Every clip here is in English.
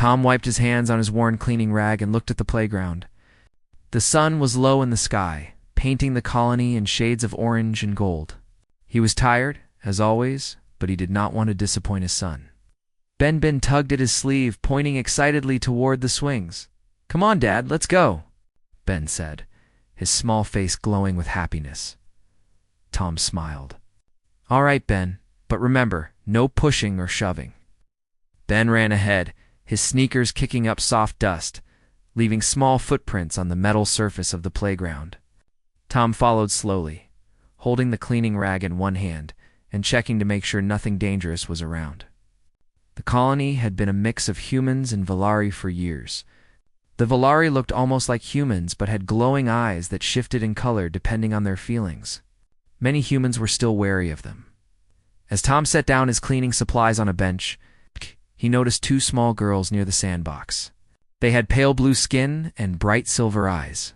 Tom wiped his hands on his worn cleaning rag and looked at the playground. The sun was low in the sky, painting the colony in shades of orange and gold. He was tired, as always, but he did not want to disappoint his son. Ben tugged at his sleeve, pointing excitedly toward the swings. "Come on, Dad, let's go," Ben said, his small face glowing with happiness. Tom smiled. "All right, Ben, but remember, no pushing or shoving." Ben ran ahead, his sneakers kicking up soft dust, leaving small footprints on the metal surface of the playground. Tom followed slowly, holding the cleaning rag in one hand and checking to make sure nothing dangerous was around. The colony had been a mix of humans and Volari for years. The Volari looked almost like humans but had glowing eyes that shifted in color depending on their feelings. Many humans were still wary of them. As Tom set down his cleaning supplies on a bench, he noticed two small girls near the sandbox. They had pale blue skin and bright silver eyes.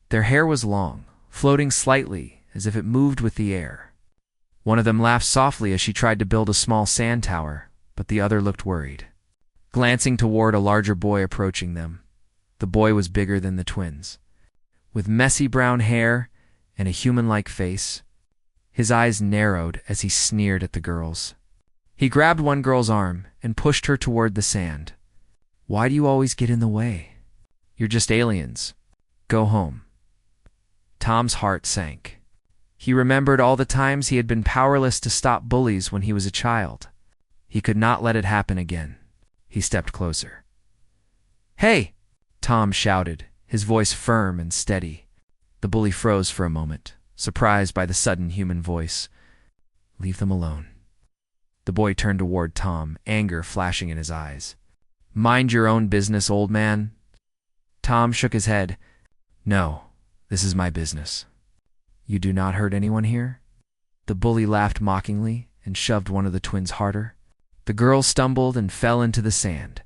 Their hair was long, floating slightly as if it moved with the air. One of them laughed softly as she tried to build a small sand tower, but the other looked worried. Glancing toward a larger boy approaching them, the boy was bigger than the twins. With messy brown hair and a human-like face, his eyes narrowed as he sneered at the girls. He grabbed one girl's arm and pushed her toward the sand. "Why do you always get in the way? You're just aliens. Go home." Tom's heart sank. He remembered all the times he had been powerless to stop bullies when he was a child. He could not let it happen again. He stepped closer. "Hey!" Tom shouted, his voice firm and steady. The bully froze for a moment, surprised by the sudden human voice. "Leave them alone." The boy turned toward Tom, anger flashing in his eyes. "Mind your own business, old man." Tom shook his head. "No, this is my business." "You do not hurt anyone here?" The bully laughed mockingly and shoved one of the twins harder. The girl stumbled and fell into the sand.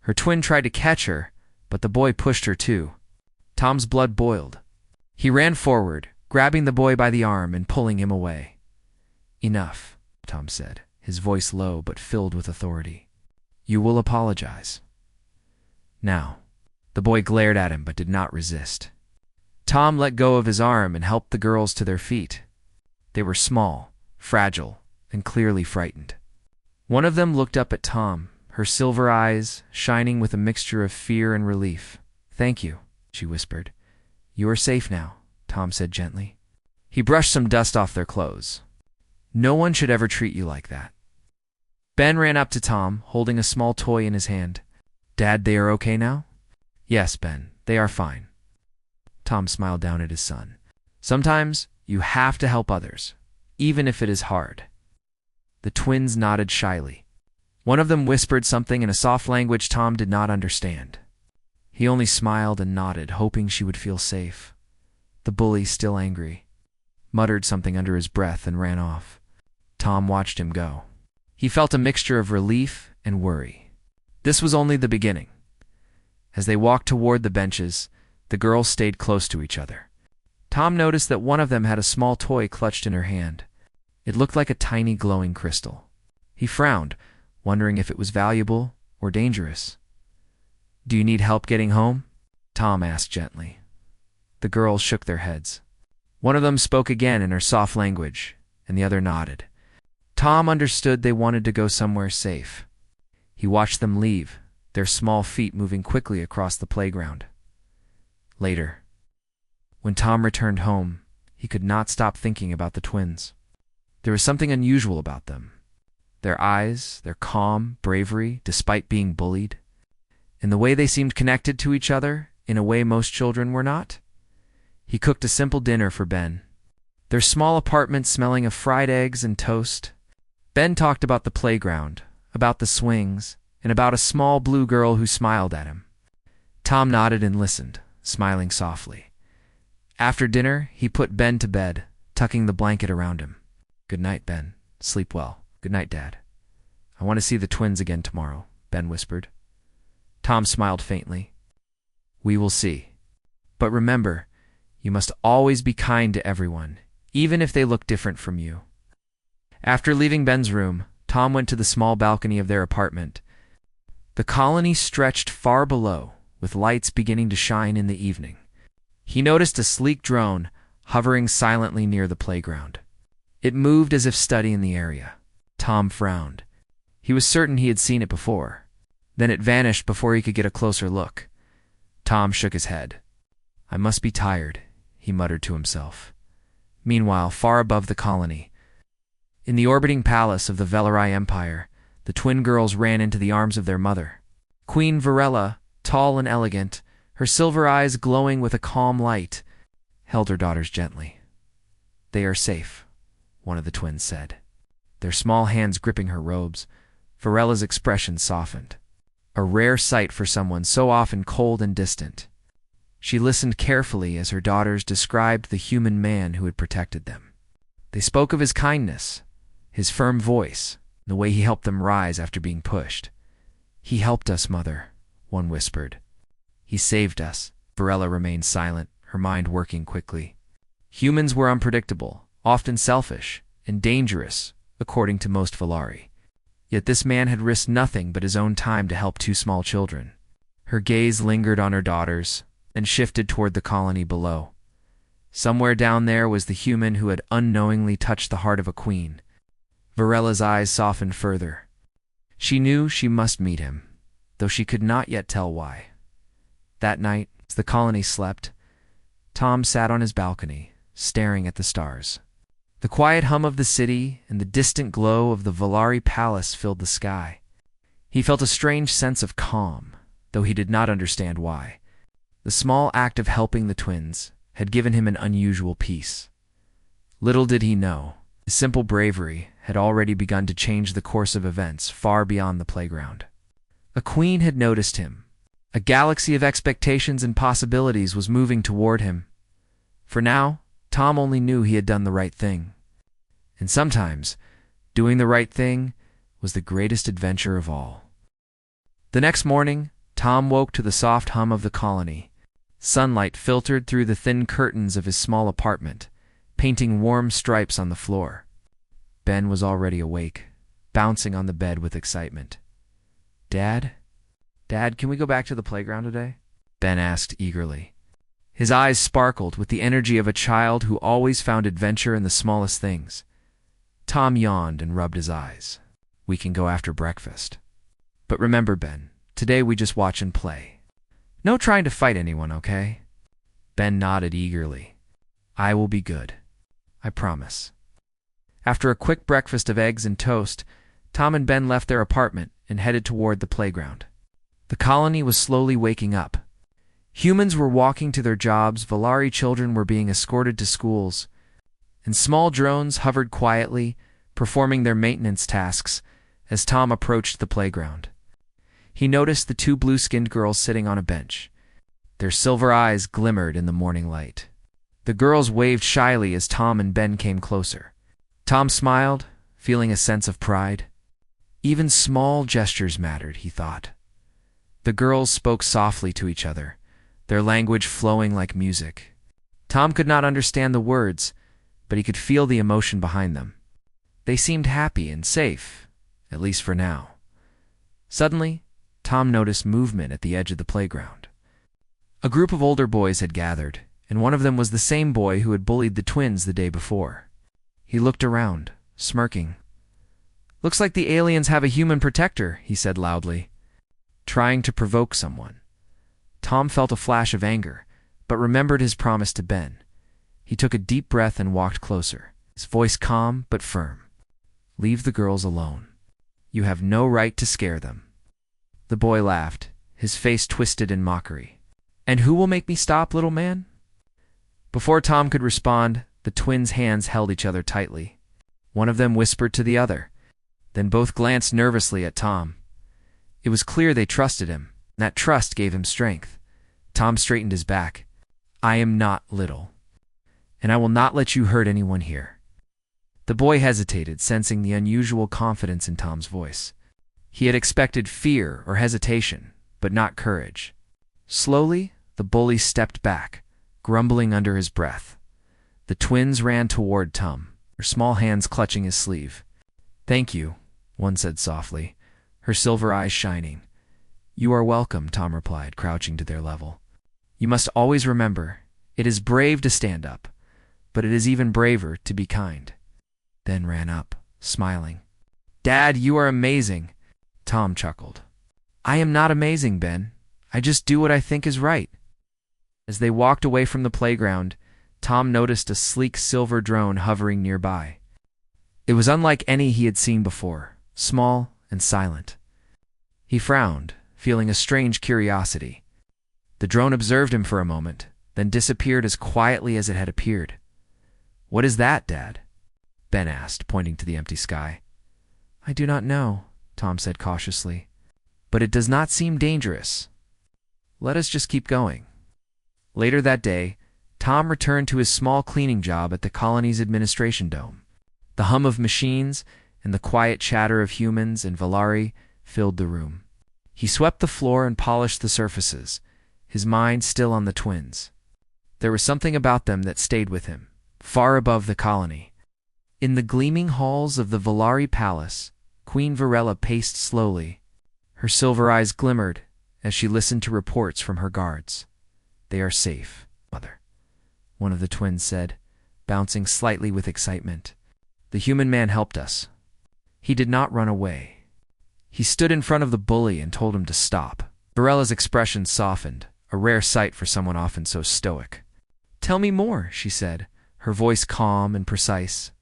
Her twin tried to catch her, but the boy pushed her too. Tom's blood boiled. He ran forward, grabbing the boy by the arm and pulling him away. "Enough," Tom said, his voice low but filled with authority. "You will apologize." "Now." The boy glared at him but did not resist. Tom let go of his arm and helped the girls to their feet. They were small, fragile, and clearly frightened. One of them looked up at Tom, her silver eyes shining with a mixture of fear and relief. "Thank you," she whispered. "You are safe now," Tom said gently. He brushed some dust off their clothes. "No one should ever treat you like that." Ben ran up to Tom, holding a small toy in his hand. "Dad, they are okay now?" "Yes, Ben, they are fine." Tom smiled down at his son. "Sometimes you have to help others, even if it is hard." The twins nodded shyly. One of them whispered something in a soft language Tom did not understand. He only smiled and nodded, hoping she would feel safe. The bully, still angry, muttered something under his breath and ran off. Tom watched him go. He felt a mixture of relief and worry. This was only the beginning. As they walked toward the benches, the girls stayed close to each other. Tom noticed that one of them had a small toy clutched in her hand. It looked like a tiny glowing crystal. He frowned, wondering if it was valuable or dangerous. "Do you need help getting home?" Tom asked gently. The girls shook their heads. One of them spoke again in her soft language, and the other nodded. Tom understood they wanted to go somewhere safe. He watched them leave, their small feet moving quickly across the playground. Later, when Tom returned home, he could not stop thinking about the twins. There was something unusual about them. Their eyes, their calm bravery despite being bullied, and the way they seemed connected to each other in a way most children were not. He cooked a simple dinner for Ben. Their small apartment smelling of fried eggs and toast. Ben talked about the playground, about the swings, and about a small blue girl who smiled at him. Tom nodded and listened, smiling softly. After dinner, he put Ben to bed, tucking the blanket around him. "Good night, Ben. Sleep well. Good night, Dad." "I want to see the twins again tomorrow," Ben whispered. Tom smiled faintly. "We will see. But remember, you must always be kind to everyone, even if they look different from you." After leaving Ben's room, Tom went to the small balcony of their apartment. The colony stretched far below, with lights beginning to shine in the evening. He noticed a sleek drone hovering silently near the playground. It moved as if studying the area. Tom frowned. He was certain he had seen it before. Then it vanished before he could get a closer look. Tom shook his head. "I must be tired," he muttered to himself. Meanwhile, far above the colony, in the orbiting palace of the Velari Empire, the twin girls ran into the arms of their mother. Queen Varela, tall and elegant, her silver eyes glowing with a calm light, held her daughters gently. "They are safe," one of the twins said, their small hands gripping her robes. Varela's expression softened, a rare sight for someone so often cold and distant. She listened carefully as her daughters described the human man who had protected them. They spoke of his kindness, his firm voice, the way he helped them rise after being pushed. "He helped us, Mother," one whispered. "He saved us." Varela remained silent, her mind working quickly. Humans were unpredictable, often selfish, and dangerous, according to most Velari. Yet this man had risked nothing but his own time to help two small children. Her gaze lingered on her daughters, and shifted toward the colony below. Somewhere down there was the human who had unknowingly touched the heart of a queen. Varela's eyes softened further. She knew she must meet him, though she could not yet tell why. That night, as the colony slept, Tom sat on his balcony, staring at the stars. The quiet hum of the city and the distant glow of the Velari palace filled the sky. He felt a strange sense of calm, though he did not understand why. The small act of helping the twins had given him an unusual peace. Little did he know, his simple bravery had already begun to change the course of events far beyond the playground. A queen had noticed him. A galaxy of expectations and possibilities was moving toward him. For now, Tom only knew he had done the right thing. And sometimes, doing the right thing was the greatest adventure of all. The next morning, Tom woke to the soft hum of the colony. Sunlight filtered through the thin curtains of his small apartment, painting warm stripes on the floor. Ben was already awake, bouncing on the bed with excitement. "Dad? Dad, can we go back to the playground today?" Ben asked eagerly. His eyes sparkled with the energy of a child who always found adventure in the smallest things. Tom yawned and rubbed his eyes. "We can go after breakfast. But remember, Ben, today we just watch and play. No trying to fight anyone, okay?" Ben nodded eagerly. "I will be good. I promise." After a quick breakfast of eggs and toast, Tom and Ben left their apartment and headed toward the playground. The colony was slowly waking up. Humans were walking to their jobs, Velari children were being escorted to schools, and small drones hovered quietly, performing their maintenance tasks as Tom approached the playground. He noticed the two blue-skinned girls sitting on a bench. Their silver eyes glimmered in the morning light. The girls waved shyly as Tom and Ben came closer. Tom smiled, feeling a sense of pride. Even small gestures mattered, he thought. The girls spoke softly to each other, their language flowing like music. Tom could not understand the words, but he could feel the emotion behind them. They seemed happy and safe, at least for now. Suddenly, Tom noticed movement at the edge of the playground. A group of older boys had gathered, and one of them was the same boy who had bullied the twins the day before. He looked around, smirking. "Looks like the aliens have a human protector," he said loudly, trying to provoke someone. Tom felt a flash of anger, but remembered his promise to Ben. He took a deep breath and walked closer, his voice calm but firm. "Leave the girls alone. You have no right to scare them." The boy laughed, his face twisted in mockery. "And who will make me stop, little man?" Before Tom could respond, the twins' hands held each other tightly. One of them whispered to the other. Then both glanced nervously at Tom. It was clear they trusted him, and that trust gave him strength. Tom straightened his back. "I am not little, and I will not let you hurt anyone here." The boy hesitated, sensing the unusual confidence in Tom's voice. He had expected fear or hesitation, but not courage. Slowly, the bully stepped back, grumbling under his breath. The twins ran toward Tom, their small hands clutching his sleeve. "Thank you," one said softly, her silver eyes shining. You are welcome, Tom replied, crouching to their level. You must always remember, it is brave to stand up, but it is even braver to be kind. Ben ran up, smiling. Dad, you are amazing. Tom chuckled. I am not amazing, Ben. I just do what I think is right. As they walked away from the playground, Tom noticed a sleek silver drone hovering nearby. It was unlike any he had seen before, small and silent. He frowned, feeling a strange curiosity. The drone observed him for a moment, then disappeared as quietly as it had appeared. What is that, Dad? Ben asked, pointing to the empty sky. I do not know, Tom said cautiously, but it does not seem dangerous. Let us just keep going. Later that day, Tom returned to his small cleaning job at the colony's administration dome. The hum of machines and the quiet chatter of humans and Valari filled the room. He swept the floor and polished the surfaces, his mind still on the twins. There was something about them that stayed with him, far above the colony. In the gleaming halls of the Valari palace, Queen Varela paced slowly. Her silver eyes glimmered as she listened to reports from her guards. They are safe, Mother, one of the twins said, bouncing slightly with excitement. The human man helped us. He did not run away. He stood in front of the bully and told him to stop. Varela's expression softened, a rare sight for someone often so stoic. Tell me more, she said, her voice calm and precise.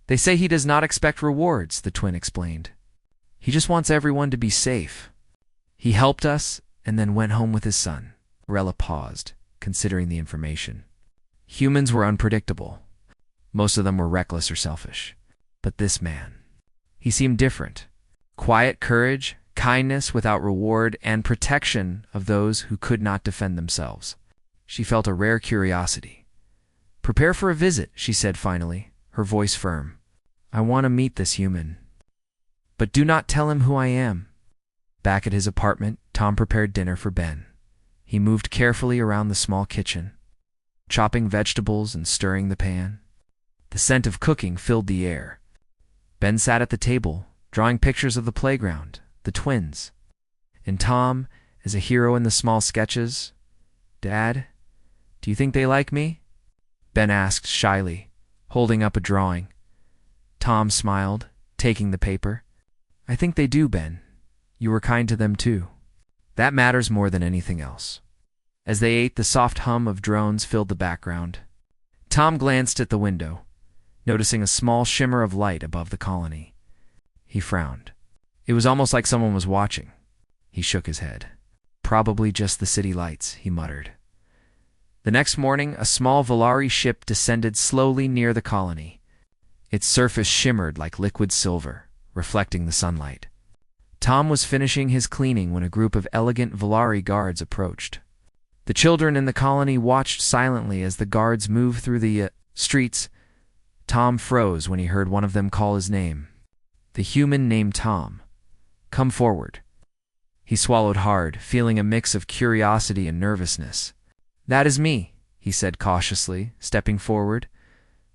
They say he does not expect rewards, the twin explained. He just wants everyone to be safe. He helped us and then went home with his son. Varela paused, considering the information. Humans were unpredictable. Most of them were reckless or selfish. But this man, he seemed different. Quiet courage, kindness without reward, and protection of those who could not defend themselves. She felt a rare curiosity. Prepare for a visit, she said finally, her voice firm. I want to meet this human. But do not tell him who I am. Back at his apartment, Tom prepared dinner for Ben. He moved carefully around the small kitchen, chopping vegetables and stirring the pan. The scent of cooking filled the air. Ben sat at the table, drawing pictures of the playground, the twins, and Tom as a hero in the small sketches. Dad, do you think they like me? Ben asked shyly, holding up a drawing. Tom smiled, taking the paper. I think they do, Ben. You were kind to them too. That matters more than anything else. As they ate, the soft hum of drones filled the background. Tom glanced at the window, noticing a small shimmer of light above the colony. He frowned. It was almost like someone was watching. He shook his head. Probably just the city lights, he muttered. The next morning, a small Valari ship descended slowly near the colony. Its surface shimmered like liquid silver, reflecting the sunlight. Tom was finishing his cleaning when a group of elegant Valari guards approached. The children in the colony watched silently as the guards moved through the streets. Tom froze when he heard one of them call his name. The human named Tom. Come forward. He swallowed hard, feeling a mix of curiosity and nervousness. That is me, he said cautiously, stepping forward.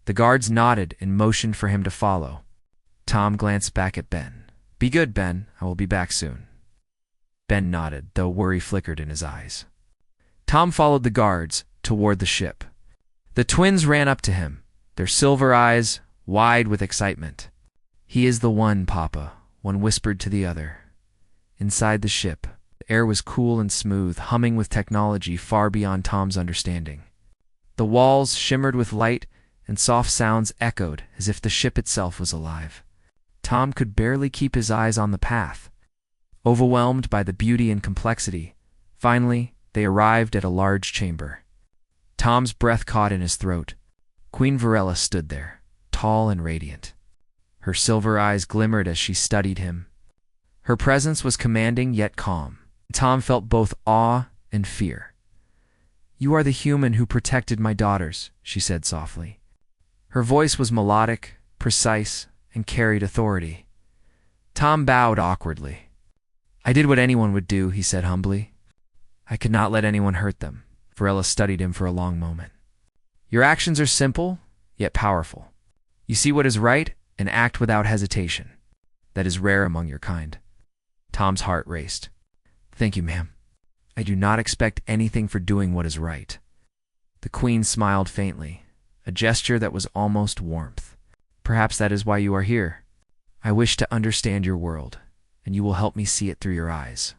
The guards nodded and motioned for him to follow. Tom glanced back at Ben. Be good, Ben. I will be back soon. Ben nodded, though worry flickered in his eyes. Tom followed the guards toward the ship. The twins ran up to him, their silver eyes wide with excitement. He is the one, Papa, one whispered to the other. Inside the ship, the air was cool and smooth, humming with technology far beyond Tom's understanding. The walls shimmered with light, and soft sounds echoed as if the ship itself was alive. Tom could barely keep his eyes on the path. Overwhelmed by the beauty and complexity, finally, they arrived at a large chamber. Tom's breath caught in his throat. Queen Varela stood there, tall and radiant. Her silver eyes glimmered as she studied him. Her presence was commanding yet calm. Tom felt both awe and fear. You are the human who protected my daughters, she said softly. Her voice was melodic, precise, and carried authority. Tom bowed awkwardly. I did what anyone would do, he said humbly. I could not let anyone hurt them. Varela studied him for a long moment. Your actions are simple, yet powerful. You see what is right and act without hesitation. That is rare among your kind. Tom's heart raced. Thank you, ma'am. I do not expect anything for doing what is right. The queen smiled faintly, a gesture that was almost warmth. Perhaps that is why you are here. I wish to understand your world, and you will help me see it through your eyes.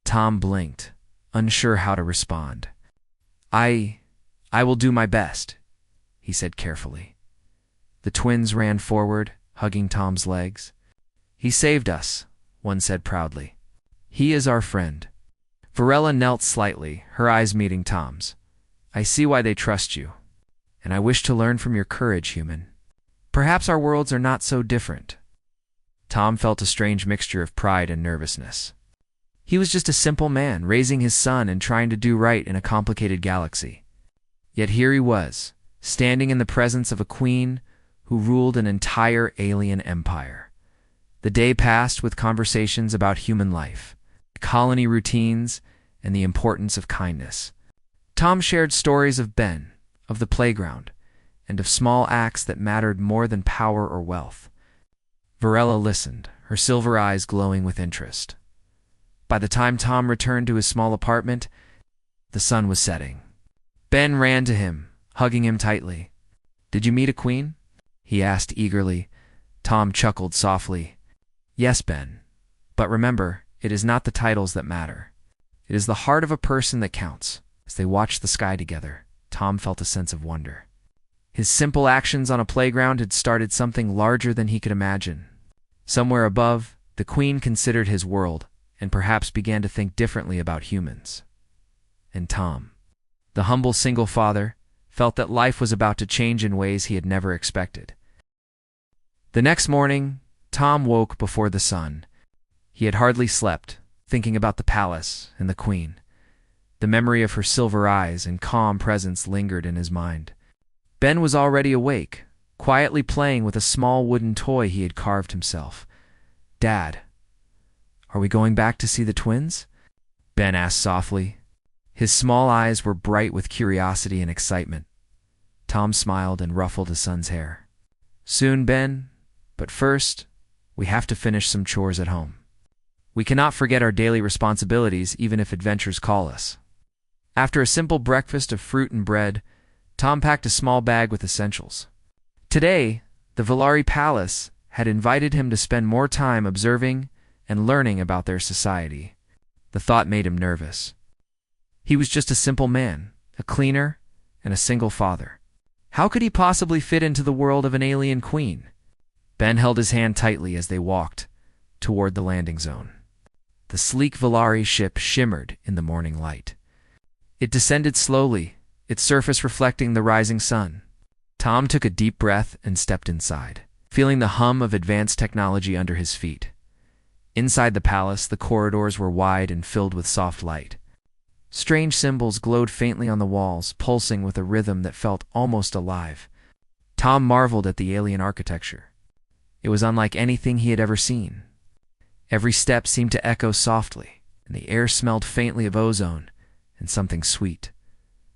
Tom blinked, unsure how to respond. I will do my best, he said carefully. The twins ran forward, hugging Tom's legs. He saved us, one said proudly. He is our friend. Varela knelt slightly, her eyes meeting Tom's. I see why they trust you, and I wish to learn from your courage, human. Perhaps our worlds are not so different. Tom felt a strange mixture of pride and nervousness. He was just a simple man, raising his son and trying to do right in a complicated galaxy. Yet here he was, standing in the presence of a queen who ruled an entire alien empire. The day passed with conversations about human life, colony routines, and the importance of kindness. Tom shared stories of Ben, of the playground, and of small acts that mattered more than power or wealth. Varela listened, her silver eyes glowing with interest. By the time Tom returned to his small apartment, the sun was setting. Ben ran to him, hugging him tightly. Did you meet a queen? He asked eagerly. Tom chuckled softly. Yes, Ben. But remember, it is not the titles that matter. It is the heart of a person that counts. As they watched the sky together, Tom felt a sense of wonder. His simple actions on a playground had started something larger than he could imagine. Somewhere above, the queen considered his world, and perhaps began to think differently about humans. And Tom, the humble single father, felt that life was about to change in ways he had never expected. The next morning, Tom woke before the sun. He had hardly slept, thinking about the palace and the queen. The memory of her silver eyes and calm presence lingered in his mind. Ben was already awake, quietly playing with a small wooden toy he had carved himself. Dad, are we going back to see the twins? Ben asked softly. His small eyes were bright with curiosity and excitement. Tom smiled and ruffled his son's hair. Soon, Ben, but first, we have to finish some chores at home. We cannot forget our daily responsibilities even if adventures call us. After a simple breakfast of fruit and bread, Tom packed a small bag with essentials. Today, the Valari Palace had invited him to spend more time observing and learning about their society. The thought made him nervous. He was just a simple man, a cleaner, and a single father. How could he possibly fit into the world of an alien queen? Ben held his hand tightly as they walked toward the landing zone. The sleek Valari ship shimmered in the morning light. It descended slowly, its surface reflecting the rising sun. Tom took a deep breath and stepped inside, feeling the hum of advanced technology under his feet. Inside the palace, the corridors were wide and filled with soft light. Strange symbols glowed faintly on the walls, pulsing with a rhythm that felt almost alive. Tom marveled at the alien architecture. It was unlike anything he had ever seen. Every step seemed to echo softly, and the air smelled faintly of ozone and something sweet.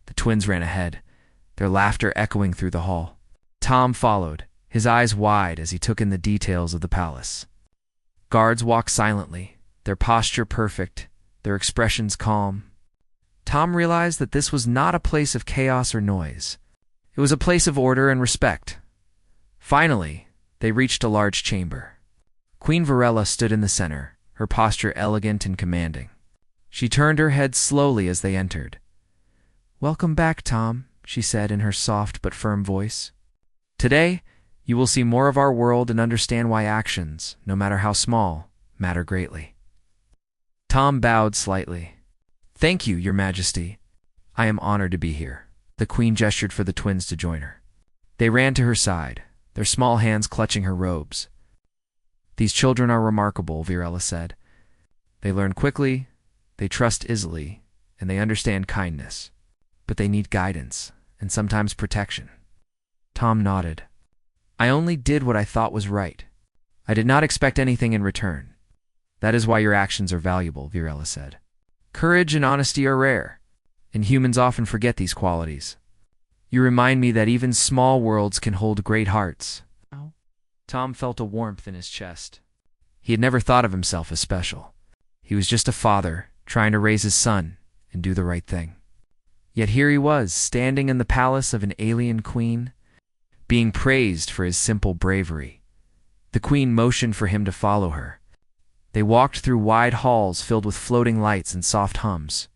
The twins ran ahead, their laughter echoing through the hall. Tom followed, his eyes wide as he took in the details of the palace. Guards walked silently, their posture perfect, their expressions calm. Tom realized that this was not a place of chaos or noise. It was a place of order and respect. Finally, they reached a large chamber. Queen Varela stood in the center, her posture elegant and commanding. She turned her head slowly as they entered. "Welcome back, Tom," she said in her soft but firm voice. "Today, you will see more of our world and understand why actions, no matter how small, matter greatly." Tom bowed slightly. "Thank you, Your Majesty. I am honored to be here." The queen gestured for the twins to join her. They ran to her side, their small hands clutching her robes. "These children are remarkable," Varela said. "They learn quickly, they trust easily, and they understand kindness. But they need guidance, and sometimes protection." Tom nodded. "I only did what I thought was right. I did not expect anything in return. That is why your actions are valuable," Varela said. "Courage and honesty are rare, and humans often forget these qualities. You remind me that even small worlds can hold great hearts." Tom felt a warmth in his chest. He had never thought of himself as special. He was just a father, trying to raise his son and do the right thing. Yet here he was, standing in the palace of an alien queen, being praised for his simple bravery. The queen motioned for him to follow her. They walked through wide halls filled with floating lights and soft hums.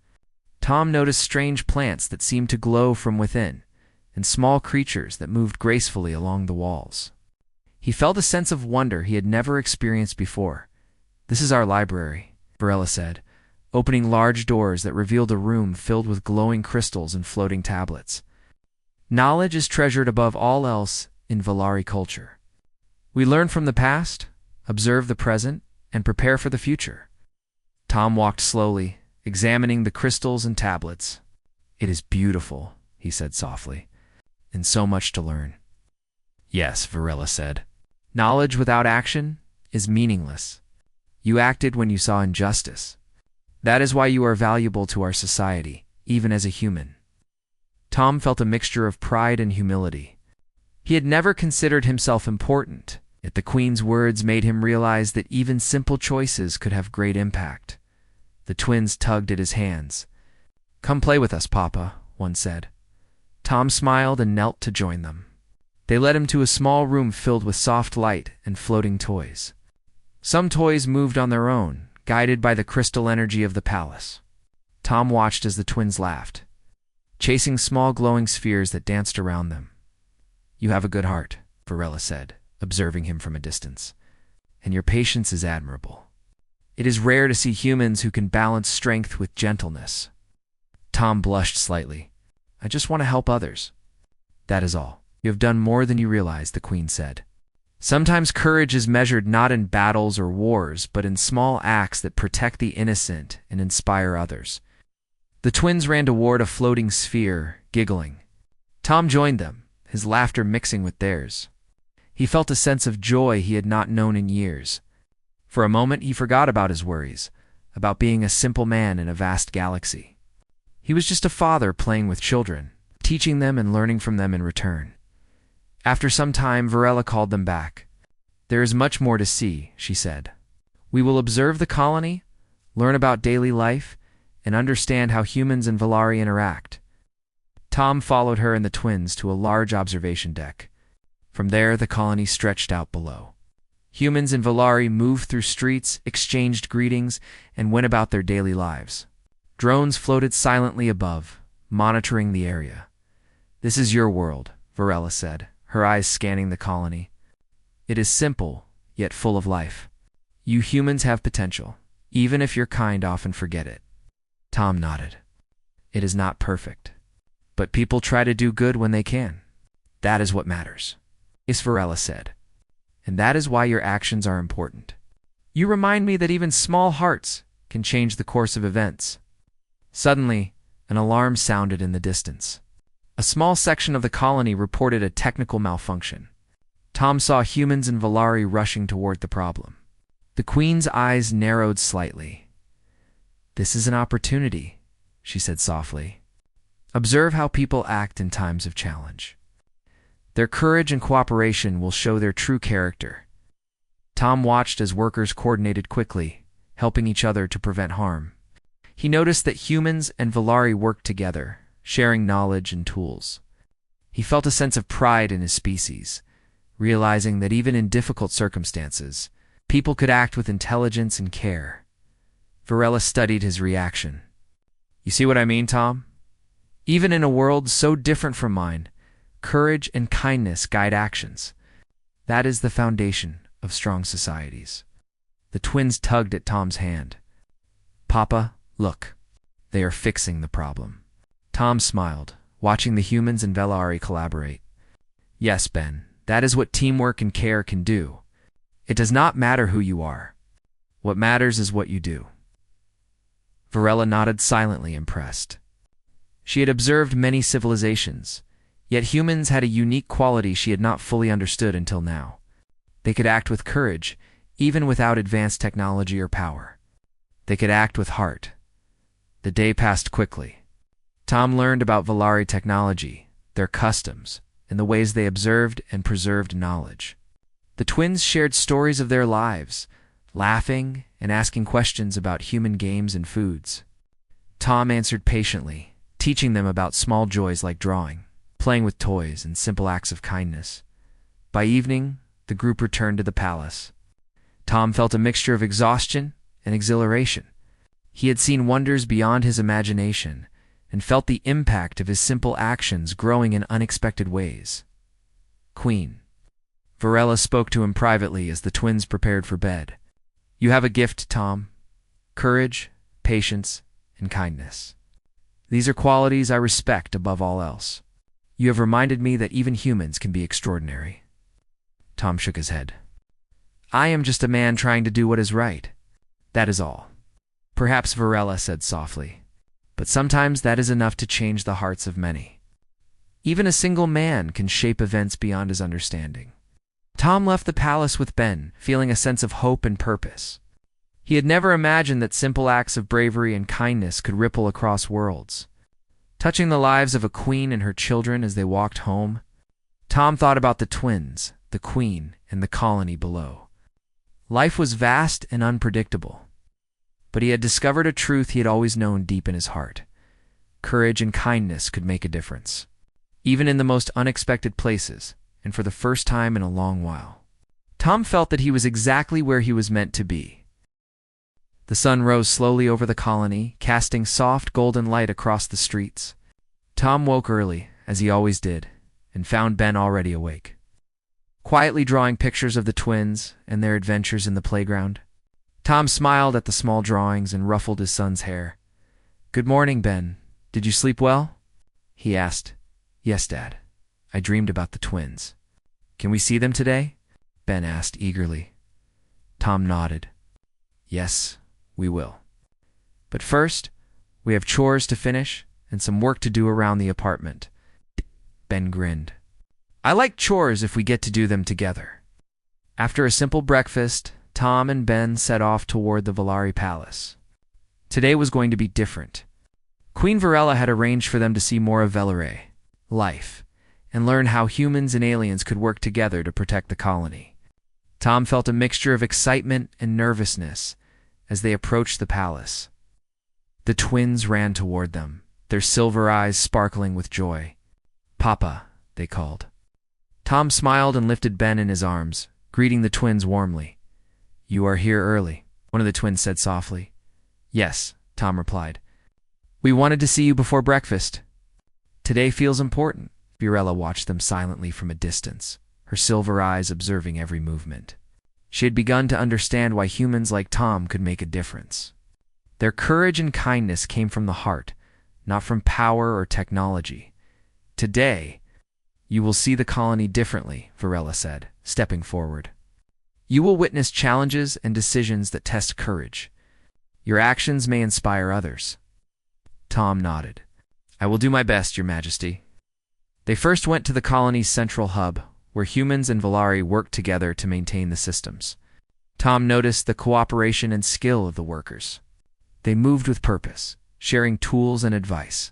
Tom noticed strange plants that seemed to glow from within, and small creatures that moved gracefully along the walls. He felt a sense of wonder he had never experienced before. "This is our library," Varela said, opening large doors that revealed a room filled with glowing crystals and floating tablets. Knowledge is treasured above all else in Valari culture. We learn from the past, observe the present, and prepare for the future. Tom walked slowly, examining the crystals and tablets. "It is beautiful," he said softly, "and so much to learn." "Yes," Varela said. "Knowledge without action is meaningless. You acted when you saw injustice. That is why you are valuable to our society, even as a human." Tom felt a mixture of pride and humility. He had never considered himself important, yet the Queen's words made him realize that even simple choices could have great impact. The twins tugged at his hands. "Come play with us, Papa," one said. Tom smiled and knelt to join them. They led him to a small room filled with soft light and floating toys. Some toys moved on their own, guided by the crystal energy of the palace. Tom watched as the twins laughed, chasing small glowing spheres that danced around them. "You have a good heart," Varela said, observing him from a distance, "and your patience is admirable. It is rare to see humans who can balance strength with gentleness." Tom blushed slightly. "I just want to help others. That is all." "You have done more than you realize," the Queen said. "Sometimes courage is measured not in battles or wars, but in small acts that protect the innocent and inspire others." The twins ran toward a floating sphere, giggling. Tom joined them, his laughter mixing with theirs. He felt a sense of joy he had not known in years. For a moment he forgot about his worries, about being a simple man in a vast galaxy. He was just a father playing with children, teaching them and learning from them in return. After some time, Varela called them back. "There is much more to see," she said. "We will observe the colony, learn about daily life, and understand how humans and Valari interact." Tom followed her and the twins to a large observation deck. From there, the colony stretched out below. Humans and Valari moved through streets, exchanged greetings, and went about their daily lives. Drones floated silently above, monitoring the area. "This is your world," Varela said, her eyes scanning the colony. "It is simple, yet full of life. You humans have potential, even if your kind often forget it." Tom nodded. "It is not perfect, but people try to do good when they can. That is what matters," Varela said. "And that is why your actions are important. You remind me that even small hearts can change the course of events." Suddenly, an alarm sounded in the distance. A small section of the colony reported a technical malfunction. Tom saw humans and Valari rushing toward the problem. The Queen's eyes narrowed slightly. "This is an opportunity," she said softly. "Observe how people act in times of challenge. Their courage and cooperation will show their true character." Tom watched as workers coordinated quickly, helping each other to prevent harm. He noticed that humans and Valari worked together, sharing knowledge and tools. He felt a sense of pride in his species, realizing that even in difficult circumstances, people could act with intelligence and care. Varela studied his reaction. "You see what I mean, Tom? Even in a world so different from mine, courage and kindness guide actions. That is the foundation of strong societies." The twins tugged at Tom's hand. "Papa, look. They are fixing the problem." Tom smiled, watching the humans and Valari collaborate. "Yes, Ben, that is what teamwork and care can do. It does not matter who you are. What matters is what you do." Varela nodded silently, impressed. She had observed many civilizations, yet humans had a unique quality she had not fully understood until now. They could act with courage, even without advanced technology or power. They could act with heart. The day passed quickly. Tom learned about Valari technology, their customs, and the ways they observed and preserved knowledge. The twins shared stories of their lives, laughing and asking questions about human games and foods. Tom answered patiently, teaching them about small joys like drawing, playing with toys, and simple acts of kindness. By evening, the group returned to the palace. Tom felt a mixture of exhaustion and exhilaration. He had seen wonders beyond his imagination and felt the impact of his simple actions growing in unexpected ways. Queen. Varela spoke to him privately as the twins prepared for bed. You have a gift, Tom. Courage, patience, and kindness. These are qualities I respect above all else. You have reminded me that even humans can be extraordinary. Tom shook his head. I am just a man trying to do what is right. That is all. Perhaps, Varela said softly, but sometimes that is enough to change the hearts of many. Even a single man can shape events beyond his understanding. Tom left the palace with Ben, feeling a sense of hope and purpose. He had never imagined that simple acts of bravery and kindness could ripple across worlds. Touching the lives of a queen and her children as they walked home, Tom thought about the twins, the queen, and the colony below. Life was vast and unpredictable, but he had discovered a truth he had always known deep in his heart. Courage and kindness could make a difference, even in the most unexpected places, and for the first time in a long while. Tom felt that he was exactly where he was meant to be. The sun rose slowly over the colony, casting soft golden light across the streets. Tom woke early, as he always did, and found Ben already awake, quietly drawing pictures of the twins and their adventures in the playground. Tom smiled at the small drawings and ruffled his son's hair. Good morning, Ben. Did you sleep well? He asked. Yes, Dad. I dreamed about the twins. Can we see them today? Ben asked eagerly. Tom nodded. Yes, we will. But first, we have chores to finish and some work to do around the apartment. Ben grinned. I like chores if we get to do them together. After a simple breakfast, Tom and Ben set off toward the Valari Palace. Today was going to be different. Queen Varela had arranged for them to see more of Velare, life, and learn how humans and aliens could work together to protect the colony. Tom felt a mixture of excitement and nervousness as they approached the palace. The twins ran toward them, their silver eyes sparkling with joy. Papa, they called. Tom smiled and lifted Ben in his arms, greeting the twins warmly. You are here early, one of the twins said softly. Yes, Tom replied. We wanted to see you before breakfast. Today feels important. Varela watched them silently from a distance, her silver eyes observing every movement. She had begun to understand why humans like Tom could make a difference. Their courage and kindness came from the heart, not from power or technology. Today, you will see the colony differently, Varela said, stepping forward. You will witness challenges and decisions that test courage. Your actions may inspire others. Tom nodded. I will do my best, Your Majesty. They first went to the colony's central hub, where humans and Valari worked together to maintain the systems. Tom noticed the cooperation and skill of the workers. They moved with purpose, sharing tools and advice.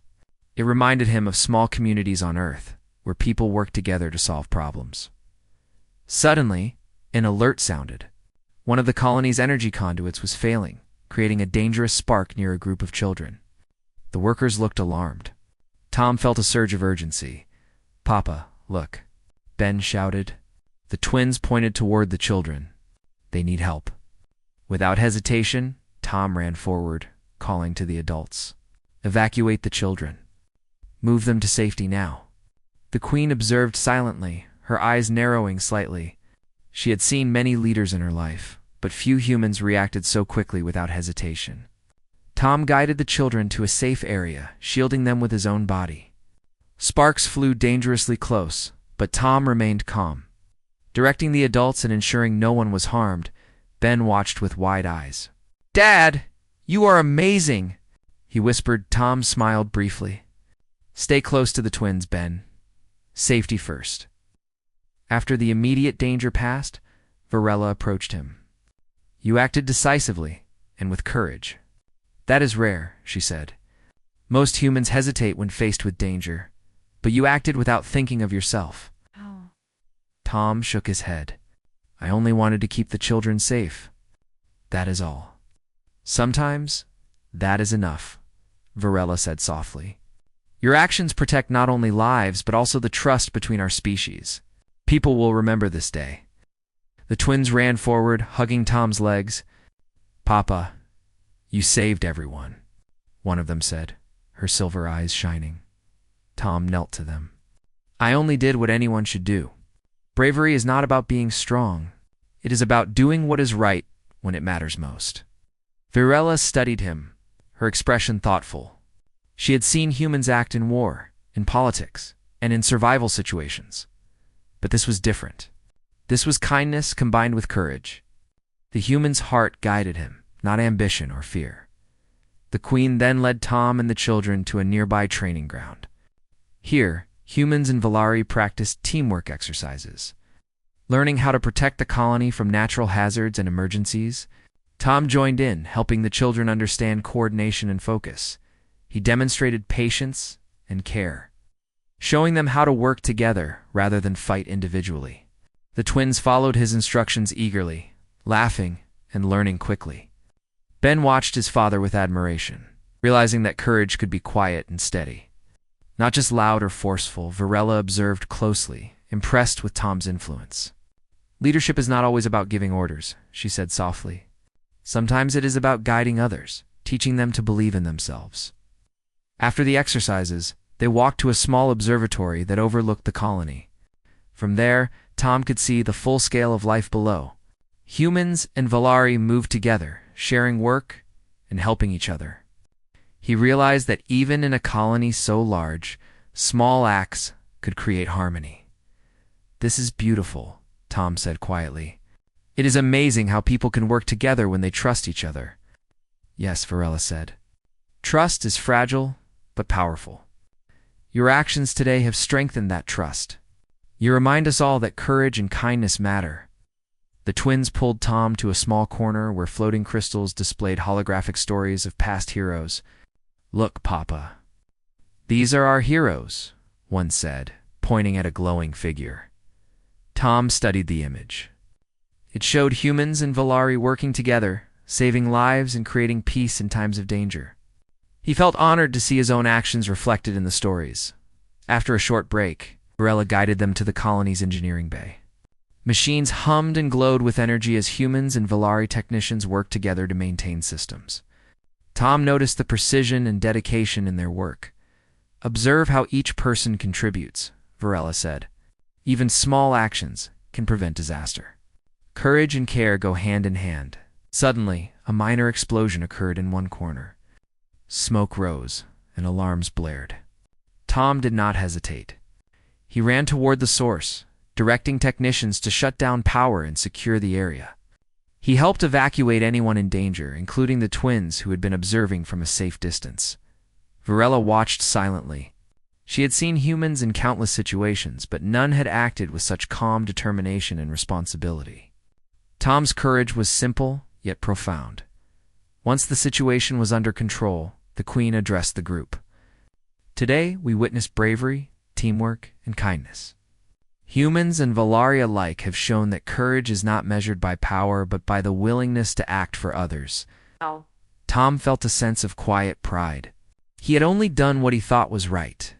It reminded him of small communities on Earth, where people work together to solve problems. Suddenly, an alert sounded. One of the colony's energy conduits was failing, creating a dangerous spark near a group of children. The workers looked alarmed. Tom felt a surge of urgency. Papa, look, Ben shouted. The twins pointed toward the children. They need help. Without hesitation, Tom ran forward, calling to the adults. Evacuate the children. Move them to safety now. The queen observed silently, her eyes narrowing slightly. She had seen many leaders in her life, but few humans reacted so quickly without hesitation. Tom guided the children to a safe area, shielding them with his own body. Sparks flew dangerously close, but Tom remained calm. Directing the adults and ensuring no one was harmed, Ben watched with wide eyes. Dad, you are amazing, he whispered. Tom smiled briefly. Stay close to the twins, Ben. Safety first. After the immediate danger passed, Varela approached him. You acted decisively and with courage. That is rare, she said. Most humans hesitate when faced with danger, but you acted without thinking of yourself. Oh. Tom shook his head. I only wanted to keep the children safe. That is all. Sometimes, that is enough, Varela said softly. Your actions protect not only lives, but also the trust between our species. People will remember this day. The twins ran forward, hugging Tom's legs. Papa, you saved everyone, one of them said, her silver eyes shining. Tom knelt to them. I only did what anyone should do. Bravery is not about being strong. It is about doing what is right when it matters most. Varela studied him, her expression thoughtful. She had seen humans act in war, in politics, and in survival situations. But this was different. This was kindness combined with courage. The human's heart guided him, not ambition or fear. The queen then led Tom and the children to a nearby training ground. Here, humans and Valari practiced teamwork exercises. Learning how to protect the colony from natural hazards and emergencies, Tom joined in, helping the children understand coordination and focus. He demonstrated patience and care, showing them how to work together rather than fight individually. The twins followed his instructions eagerly, laughing and learning quickly. Ben watched his father with admiration, realizing that courage could be quiet and steady. Not just loud or forceful, Varela observed closely, impressed with Tom's influence. Leadership is not always about giving orders, she said softly. Sometimes it is about guiding others, teaching them to believe in themselves. After the exercises, they walked to a small observatory that overlooked the colony. From there, Tom could see the full scale of life below. Humans and Valari moved together, sharing work and helping each other. He realized that even in a colony so large, small acts could create harmony. This is beautiful, Tom said quietly. It is amazing how people can work together when they trust each other. Yes, Varela said. Trust is fragile, but powerful. Your actions today have strengthened that trust. You remind us all that courage and kindness matter. The twins pulled Tom to a small corner where floating crystals displayed holographic stories of past heroes. Look, Papa. These are our heroes, one said, pointing at a glowing figure. Tom studied the image. It showed humans and Valari working together, saving lives and creating peace in times of danger. He felt honored to see his own actions reflected in the stories. After a short break, Varela guided them to the colony's engineering bay. Machines hummed and glowed with energy as humans and Valari technicians worked together to maintain systems. Tom noticed the precision and dedication in their work. Observe how each person contributes, Varela said. Even small actions can prevent disaster. Courage and care go hand in hand. Suddenly, a minor explosion occurred in one corner. Smoke rose, and alarms blared. Tom did not hesitate. He ran toward the source, directing technicians to shut down power and secure the area. He helped evacuate anyone in danger, including the twins who had been observing from a safe distance. Varela watched silently. She had seen humans in countless situations, but none had acted with such calm determination and responsibility. Tom's courage was simple, yet profound. Once the situation was under control, the Queen addressed the group. Today, we witness bravery, teamwork, and kindness. Humans and Valari alike have shown that courage is not measured by power, but by the willingness to act for others. Oh. Tom felt a sense of quiet pride. He had only done what he thought was right,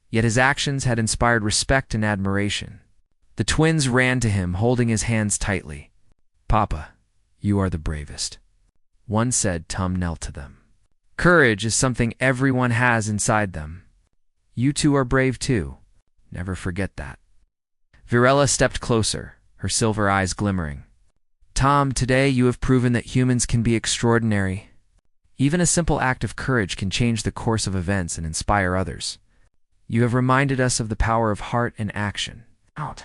yet his actions had inspired respect and admiration. The twins ran to him, holding his hands tightly. Papa, you are the bravest. One said. Tom knelt to them. Courage is something everyone has inside them. You two are brave too. Never forget that. Varela stepped closer, her silver eyes glimmering. Tom, today you have proven that humans can be extraordinary. Even a simple act of courage can change the course of events and inspire others. You have reminded us of the power of heart and action. Out.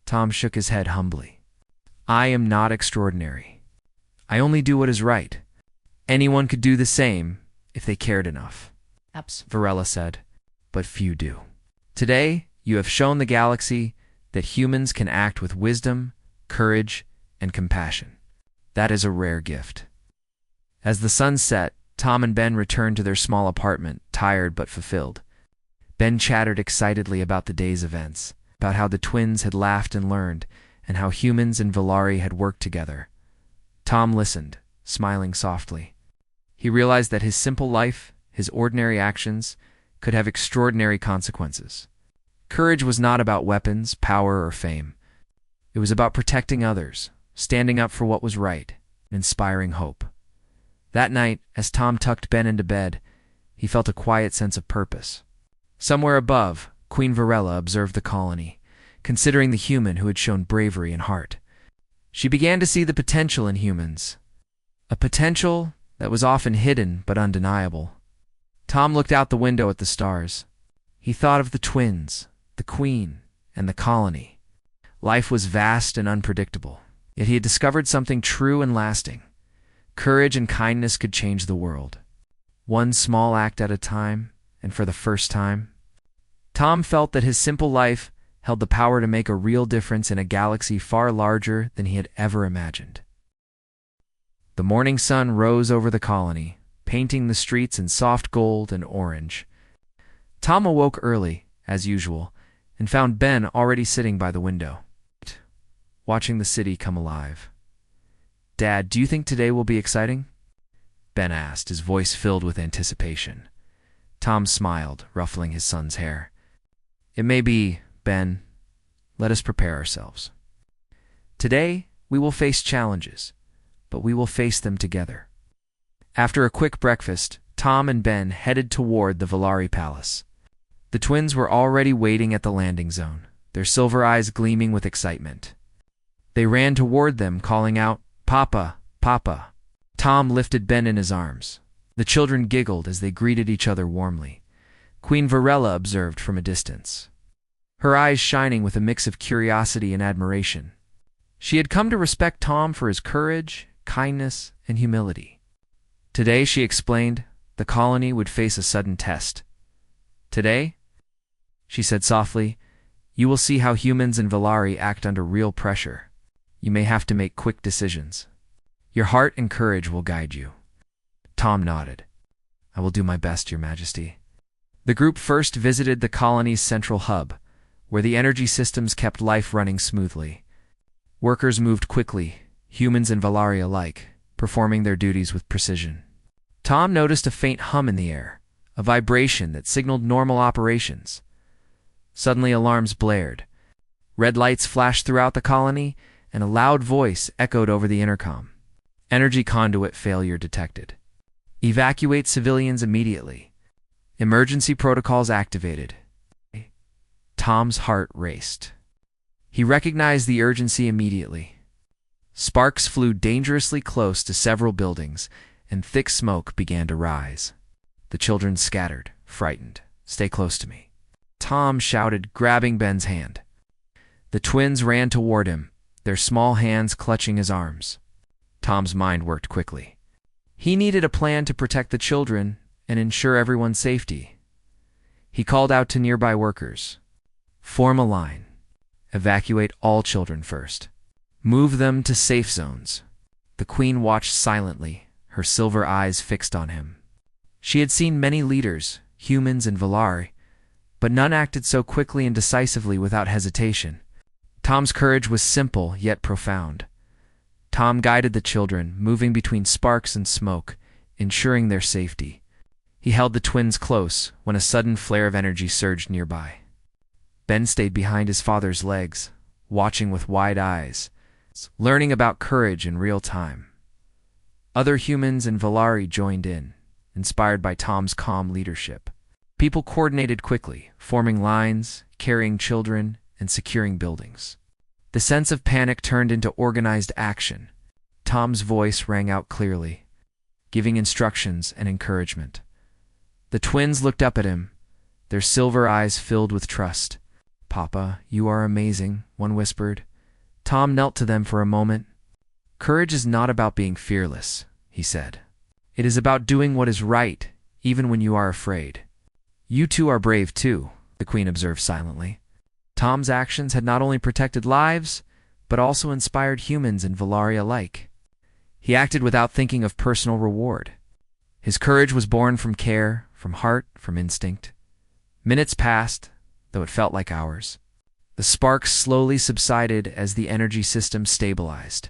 Tom shook his head humbly. I am not extraordinary. I only do what is right. Anyone could do the same if they cared enough. Varela said, but few do. Today, you have shown the galaxy that humans can act with wisdom, courage, and compassion. That is a rare gift. As the sun set, Tom and Ben returned to their small apartment, tired but fulfilled. Ben chattered excitedly about the day's events, about how the twins had laughed and learned, and how humans and Valari had worked together. Tom listened, smiling softly. He realized that his simple life, his ordinary actions, could have extraordinary consequences. Courage was not about weapons, power, or fame. It was about protecting others, standing up for what was right, and inspiring hope. That night, as Tom tucked Ben into bed, he felt a quiet sense of purpose. Somewhere above, Queen Varela observed the colony, considering the human who had shown bravery and heart. She began to see the potential in humans, a potential that was often hidden but undeniable. Tom looked out the window at the stars. He thought of the twins, the queen, and the colony. Life was vast and unpredictable, yet he had discovered something true and lasting. Courage and kindness could change the world. One small act at a time, and for the first time. Tom felt that his simple life held the power to make a real difference in a galaxy far larger than he had ever imagined. The morning sun rose over the colony, painting the streets in soft gold and orange. Tom awoke early, as usual, and found Ben already sitting by the window, watching the city come alive. "Dad, do you think today will be exciting?" Ben asked, his voice filled with anticipation. Tom smiled, ruffling his son's hair. "It may be, Ben. Let us prepare ourselves. Today, we will face challenges, but we will face them together." After a quick breakfast, Tom and Ben headed toward the Valari Palace. The twins were already waiting at the landing zone, their silver eyes gleaming with excitement. They ran toward them, calling out, "Papa, Papa." Tom lifted Ben in his arms. The children giggled as they greeted each other warmly. Queen Varela observed from a distance, her eyes shining with a mix of curiosity and admiration. She had come to respect Tom for his courage, kindness, and humility. Today, she explained, the colony would face a sudden test. "Today," she said softly, "you will see how humans and Valari act under real pressure. You may have to make quick decisions. Your heart and courage will guide you." Tom nodded. "I will do my best, Your Majesty." The group first visited the colony's central hub, where the energy systems kept life running smoothly. Workers moved quickly, humans and Valari alike, performing their duties with precision. Tom noticed a faint hum in the air, a vibration that signaled normal operations. Suddenly alarms blared. Red lights flashed throughout the colony, and a loud voice echoed over the intercom. "Energy conduit failure detected. Evacuate civilians immediately. Emergency protocols activated." Tom's heart raced. He recognized the urgency immediately. Sparks flew dangerously close to several buildings, and thick smoke began to rise. The children scattered, frightened. "Stay close to me," Tom shouted, grabbing Ben's hand. The twins ran toward him, their small hands clutching his arms. Tom's mind worked quickly. He needed a plan to protect the children and ensure everyone's safety. He called out to nearby workers. "Form a line. Evacuate all children first. Move them to safe zones." The queen watched silently, her silver eyes fixed on him. She had seen many leaders, humans and Valari, but none acted so quickly and decisively without hesitation. Tom's courage was simple yet profound. Tom guided the children, moving between sparks and smoke, ensuring their safety. He held the twins close when a sudden flare of energy surged nearby. Ben stayed behind his father's legs, watching with wide eyes, learning about courage in real time. Other humans and Valari joined in, inspired by Tom's calm leadership. People coordinated quickly, forming lines, carrying children, and securing buildings. The sense of panic turned into organized action. Tom's voice rang out clearly, giving instructions and encouragement. The twins looked up at him, their silver eyes filled with trust. "Papa, you are amazing," one whispered. Tom knelt to them for a moment. "Courage is not about being fearless," he said. "It is about doing what is right, even when you are afraid." "You two are brave too," the queen observed silently. Tom's actions had not only protected lives, but also inspired humans and Valari alike. He acted without thinking of personal reward. His courage was born from care, from heart, from instinct. Minutes passed, though it felt like hours. The sparks slowly subsided as the energy system stabilized.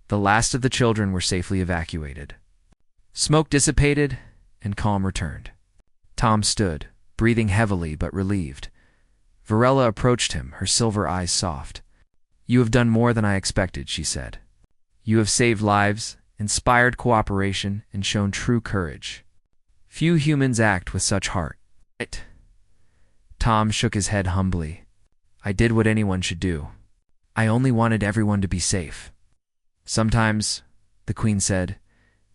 The last of the children were safely evacuated. Smoke dissipated, and calm returned. Tom stood, breathing heavily but relieved. Varela approached him, her silver eyes soft. "You have done more than I expected," she said. "You have saved lives, inspired cooperation, and shown true courage. Few humans act with such heart." Tom shook his head humbly. "I did what anyone should do. I only wanted everyone to be safe." "Sometimes," the Queen said,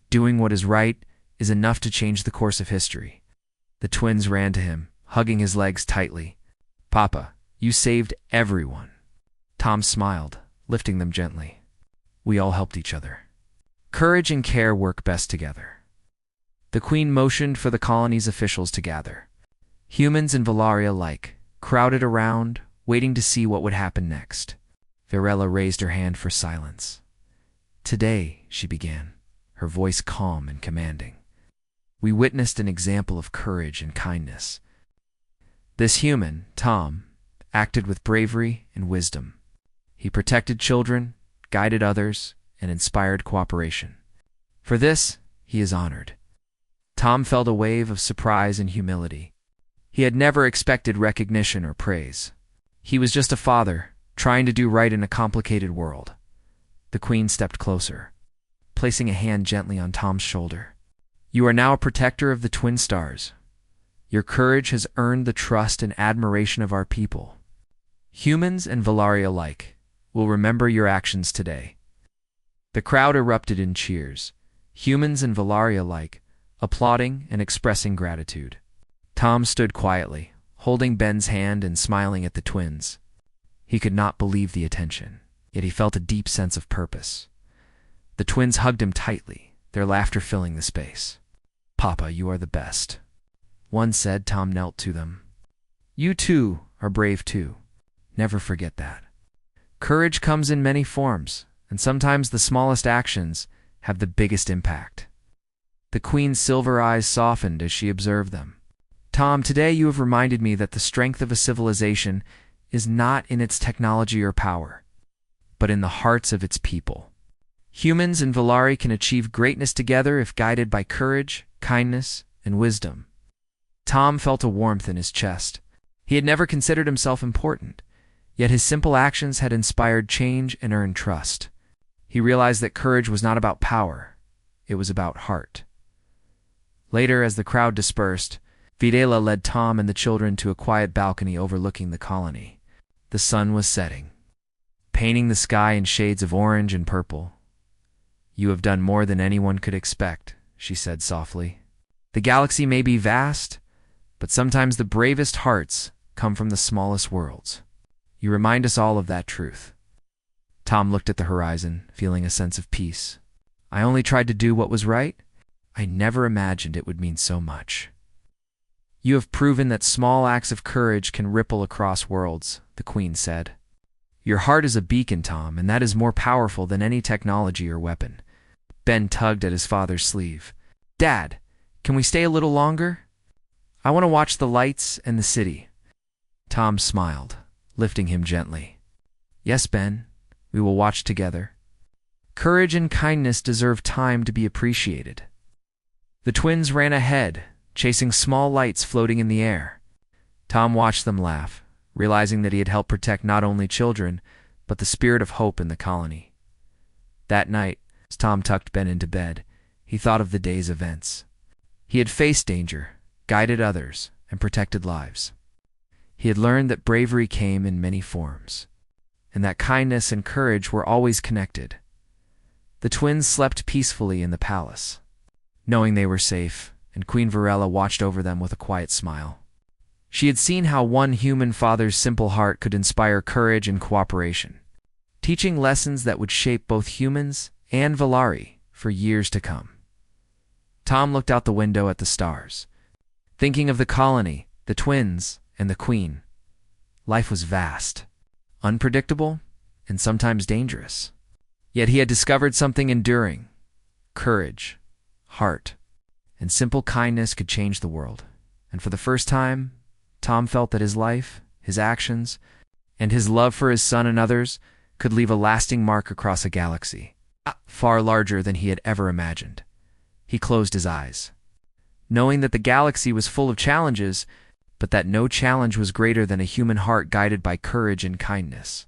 "doing what is right is enough to change the course of history." The twins ran to him, hugging his legs tightly. "Papa, you saved everyone." Tom smiled, lifting them gently. "We all helped each other. Courage and care work best together." The Queen motioned for the colony's officials to gather. Humans and Valaria alike crowded around, waiting to see what would happen next. Varela raised her hand for silence. "Today," she began, her voice calm and commanding, "we witnessed an example of courage and kindness. This human, Tom, acted with bravery and wisdom. He protected children, guided others, and inspired cooperation. For this, he is honored." Tom felt a wave of surprise and humility. He had never expected recognition or praise. He was just a father, trying to do right in a complicated world. The Queen stepped closer, placing a hand gently on Tom's shoulder. "You are now a protector of the twin stars. Your courage has earned the trust and admiration of our people. Humans and Valaria alike will remember your actions today." The crowd erupted in cheers, humans and Valaria alike applauding and expressing gratitude. Tom stood quietly, holding Ben's hand and smiling at the twins. He could not believe the attention, yet he felt a deep sense of purpose. The twins hugged him tightly, their laughter filling the space. "Papa, you are the best," one said. Tom knelt to them. "You too are brave too. Never forget that. Courage comes in many forms, and sometimes the smallest actions have the biggest impact." The Queen's silver eyes softened as she observed them. "Tom, today you have reminded me that the strength of a civilization is not in its technology or power, but in the hearts of its people. Humans and Valari can achieve greatness together if guided by courage, kindness, and wisdom." Tom felt a warmth in his chest. He had never considered himself important, yet his simple actions had inspired change and earned trust. He realized that courage was not about power, it was about heart. Later, as the crowd dispersed, Videla led Tom and the children to a quiet balcony overlooking the colony. The sun was setting, painting the sky in shades of orange and purple. "You have done more than anyone could expect," she said softly. "The galaxy may be vast, but sometimes the bravest hearts come from the smallest worlds. You remind us all of that truth." Tom looked at the horizon, feeling a sense of peace. "I only tried to do what was right. I never imagined it would mean so much." "You have proven that small acts of courage can ripple across worlds," the Queen said. "Your heart is a beacon, Tom, and that is more powerful than any technology or weapon." Ben tugged at his father's sleeve. "Dad, can we stay a little longer? I want to watch the lights and the city." Tom smiled, lifting him gently. "Yes, Ben, we will watch together. Courage and kindness deserve time to be appreciated." The twins ran ahead, chasing small lights floating in the air. Tom watched them laugh, realizing that he had helped protect not only children, but the spirit of hope in the colony. That night, as Tom tucked Ben into bed, he thought of the day's events. He had faced danger, guided others, and protected lives. He had learned that bravery came in many forms, and that kindness and courage were always connected. The twins slept peacefully in the palace, knowing they were safe, and Queen Varela watched over them with a quiet smile. She had seen how one human father's simple heart could inspire courage and cooperation, teaching lessons that would shape both humans and Valari for years to come. Tom looked out the window at the stars, thinking of the colony, the twins, and the Queen. Life was vast, unpredictable, and sometimes dangerous. Yet he had discovered something enduring: courage, heart, and simple kindness could change the world. And for the first time, Tom felt that his life, his actions, and his love for his son and others could leave a lasting mark across a galaxy. far larger than he had ever imagined. He closed his eyes, knowing that the galaxy was full of challenges, but that no challenge was greater than a human heart guided by courage and kindness.